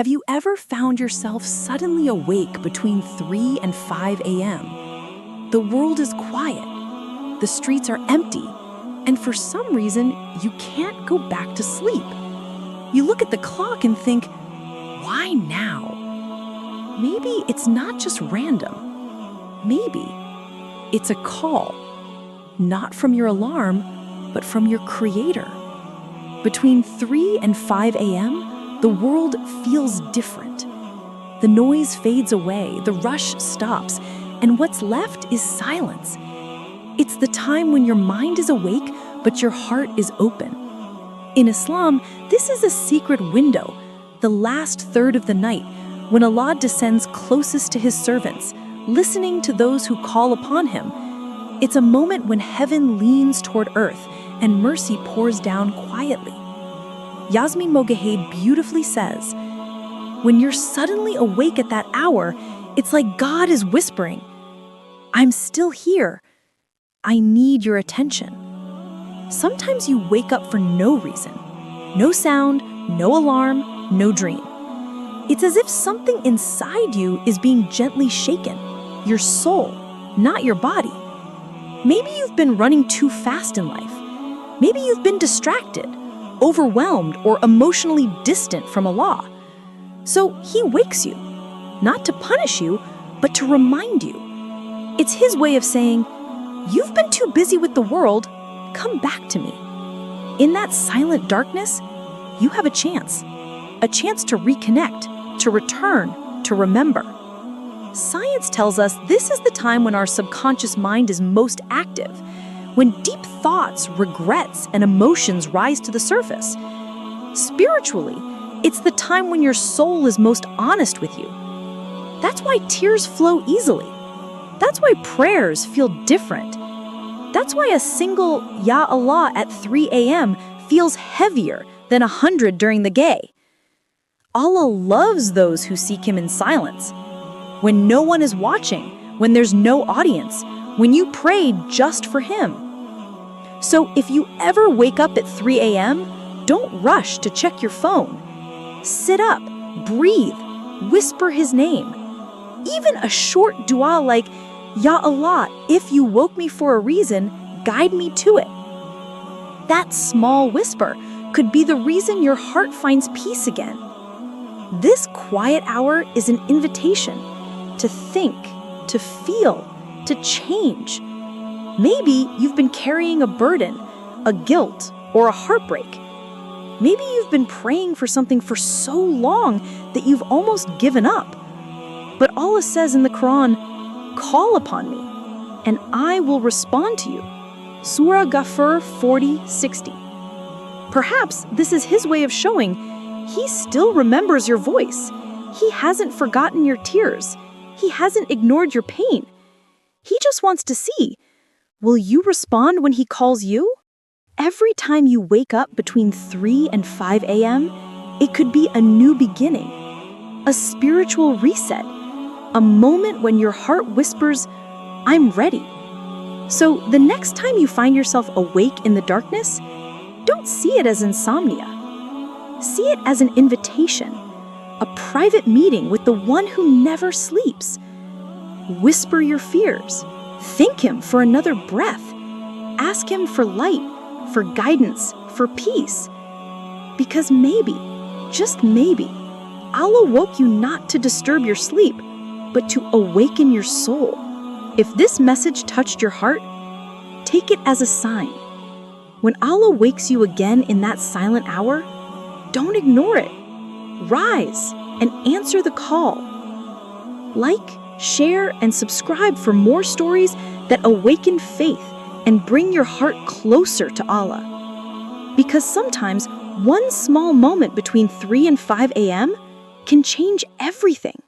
Have you ever found yourself suddenly awake between 3 and 5 a.m.? The world is quiet, the streets are empty, and for some reason, you can't go back to sleep. You look at the clock and think, why now? Maybe it's not just random. Maybe it's a call, not from your alarm, but from your creator. Between 3 and 5 a.m., the world feels different. The noise fades away, the rush stops, and what's left is silence. It's the time when your mind is awake, but your heart is open. In Islam, this is a secret window, the last third of the night, when Allah descends closest to His servants, listening to those who call upon Him. It's a moment when heaven leans toward earth and mercy pours down quietly. Yasmin Mogahed beautifully says, when you're suddenly awake at that hour, it's like God is whispering, I'm still here. I need your attention. Sometimes you wake up for no reason. No sound, no alarm, no dream. It's as if something inside you is being gently shaken. Your soul, not your body. Maybe you've been running too fast in life. Maybe you've been distracted, overwhelmed, or emotionally distant from Allah. So He wakes you, not to punish you, but to remind you. It's His way of saying, you've been too busy with the world, come back to me. In that silent darkness, you have a chance to reconnect, to return, to remember. Science tells us this is the time when our subconscious mind is most active, when deep thoughts, regrets, and emotions rise to the surface. Spiritually, it's the time when your soul is most honest with you. That's why tears flow easily. That's why prayers feel different. That's why a single Ya Allah at 3 a.m. feels heavier than 100 during the day. Allah loves those who seek Him in silence. When no one is watching, when there's no audience, when you pray just for Him. So if you ever wake up at 3 a.m., don't rush to check your phone. Sit up, breathe, whisper His name. Even a short dua like, Ya Allah, if you woke me for a reason, guide me to it. That small whisper could be the reason your heart finds peace again. This quiet hour is an invitation to think, to feel, to change. Maybe you've been carrying a burden, a guilt, or a heartbreak. Maybe you've been praying for something for so long that you've almost given up. But Allah says in the Quran, call upon me, and I will respond to you. Surah Ghafir 40:60. Perhaps this is His way of showing He still remembers your voice. He hasn't forgotten your tears. He hasn't ignored your pain. He just wants to see, will you respond when He calls you? Every time you wake up between 3 and 5 a.m., it could be a new beginning, a spiritual reset, a moment when your heart whispers, I'm ready. So the next time you find yourself awake in the darkness, don't see it as insomnia. See it as an invitation, a private meeting with the one who never sleeps. Whisper your fears. Thank Him for another breath. Ask Him for light, for guidance, for peace. Because maybe, just maybe, Allah woke you not to disturb your sleep, but to awaken your soul. If this message touched your heart, take it as a sign. When Allah wakes you again in that silent hour, don't ignore it. Rise and answer the call. Like, share, and subscribe for more stories that awaken faith and bring your heart closer to Allah. Because sometimes one small moment between 3 and 5 a.m. can change everything.